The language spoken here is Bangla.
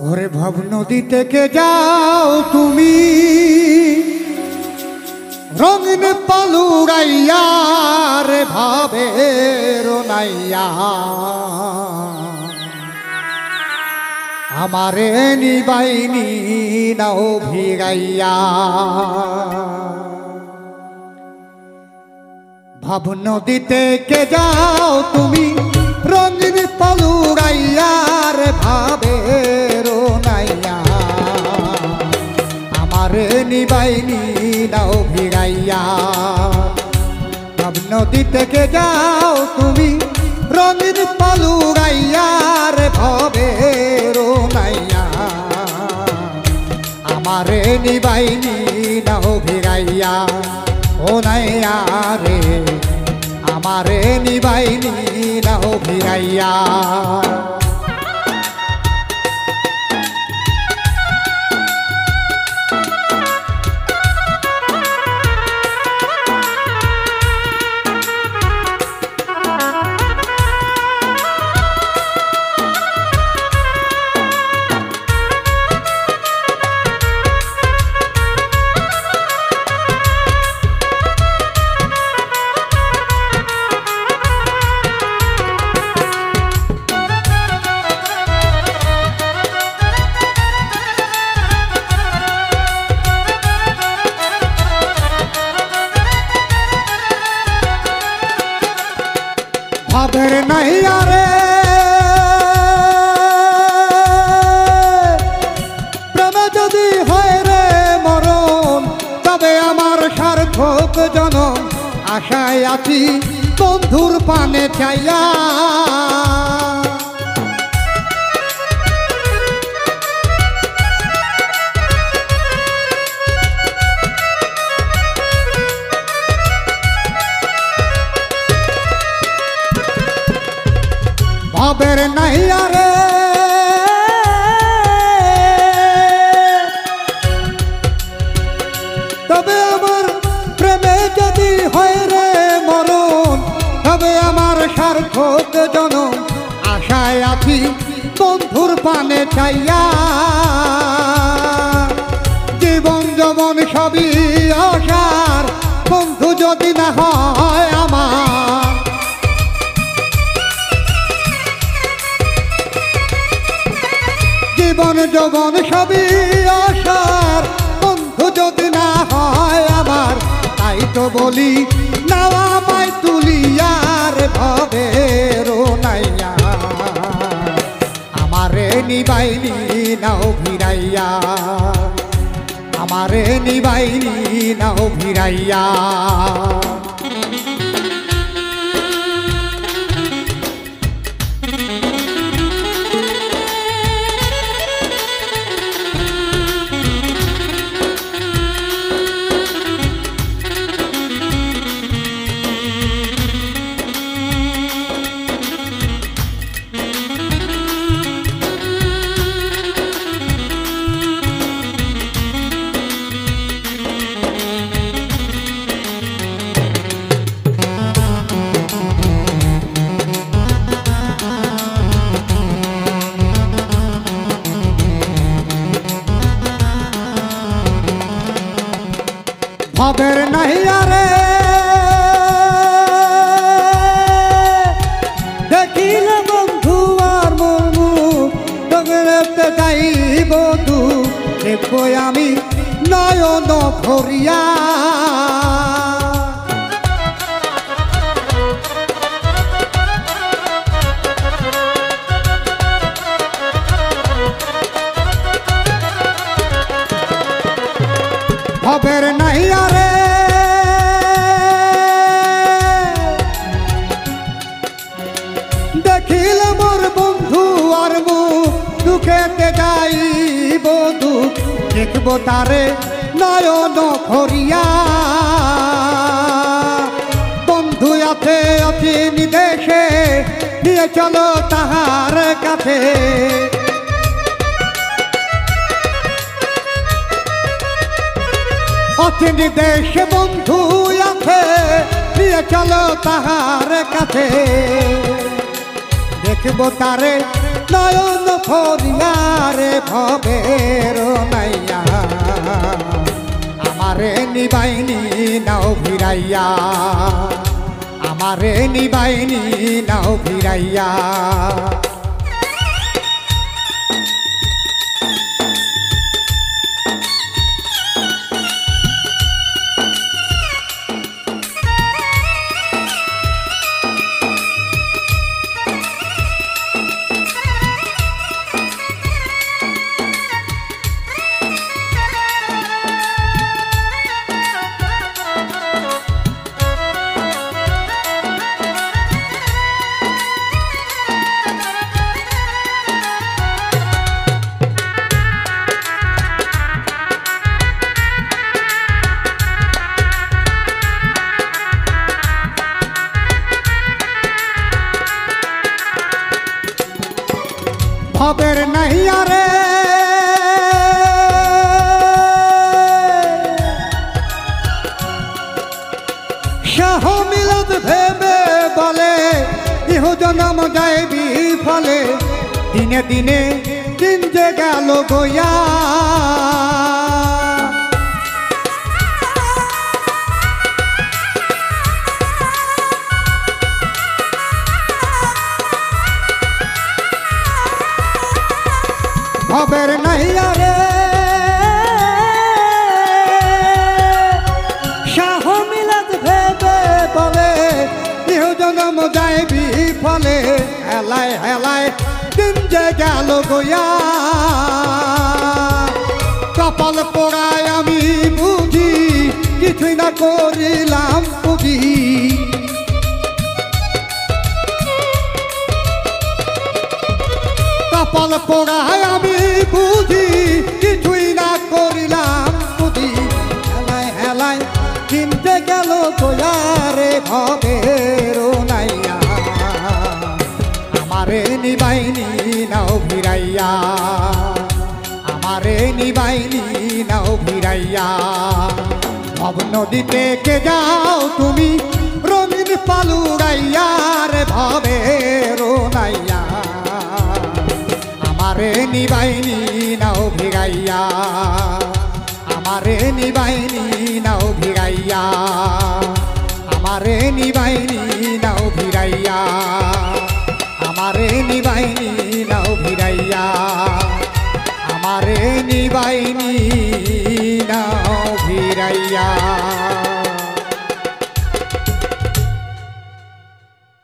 ওরে ভব নদী থেকে যাও তুমি রঙিন পালুড়াইয়া রে ভাবের নাইয়া আমারে নিবাইনি নাও ভিগাইয়া ভব নদী থেকে যাও তুমি রঙিন পালুড়াইয়া রে ভাবের নাইয়া আমারে নিবাইনি নাও ভিগাইয়া ভব নদী থেকে যাও তুমি রঙিন পালুড়াইয়া রে ভাবের নাইয়া আমারে নিবাইনি নাও ভিগাইয়া ও নাইয়া রে আমারে নিবাইনি নাও ভিগাইয়া ভাবের নাইয়া রে প্রেমে যদি হয় রে মরণ তবে আমার সার্থক জনম আশায় আছি বন্ধুর পানে চাইয়া ভাবের নাইয়া রে তবে আমার প্রেমে যদি হয় রে মরণ তবে আমার সার্থক জনম আশায় আছি বন্ধুর পানে চাইয়া জীবন যমন সবই আশার বন্ধু যদি না হয় আমার জীবন যৌবন সবই আশার বন্ধু যদি না হয় আমার তাই তো বলি নাও আমায় তুলিয়ার ভবের নাইয়া আমারে নিবাইনি নাও ভিড়াইয়া আমারে নিবাইনি নাও ভিড়াইয়া ভাবের নাইয়া রে দেখিলে বন্ধু আর মোর মুখ ডগরেতে যাইব দু দেখব আমি নয়ন ভরিয়া ভাবের নাইয়া রে দেখিলে মোর বন্ধু আর মুখ দুঃখেতে যাইব দুঃখ দেখব তারে নয়ন ভরিয়া বন্ধু আছে অতি নিদেশে নিয়ে চলো তাহার কাছে অচিনি দেশে বন্ধু আছে নিয়ে চলো তাহার কাছে দেখব তারে নয়ন ভরিয়া রে ভবের নাইয়া আমারে নিবাইনি নাও ভিড়াইয়া আমারে নিবাইনি নাও ভিড়াইয়া ভবের নাইয়া রে শাহ মিলত ভেবে বলে ইহ জনম যাইবি ফলে দিনে দিনে দিন যে গেল গয়া ভবের নাইয়া রে শাহ মিলত ভেবে বলে ইহ জনম যাইবি ফলে হেলায় হেলায় দিন যে গেল গয়া কপাল পোড়ায় আমি বুঝি কিছুই না করিলাম বুঝি কপাল পোড়ায় আমি বুঝি কিছুই না করিলাম বুঝি হেলায় হেলায় কিনতে গেল গোয়ারে ভবের নাইয়া আমারে নিবাইনি নাও ভিড়াইয়া আমারে নিবাইনি নাও ভিড়াইয়া ভব নদীতে কে যাও তুমি রঙিন পালুড়াইয়া রে ভবের নাইয়া আমারে নিবাইনি নাও ভিড়াইয়া আমারে নিবাইনি নাও ভিড়াইয়া আমারে নিবাইনি নাও ভিড়াইয়া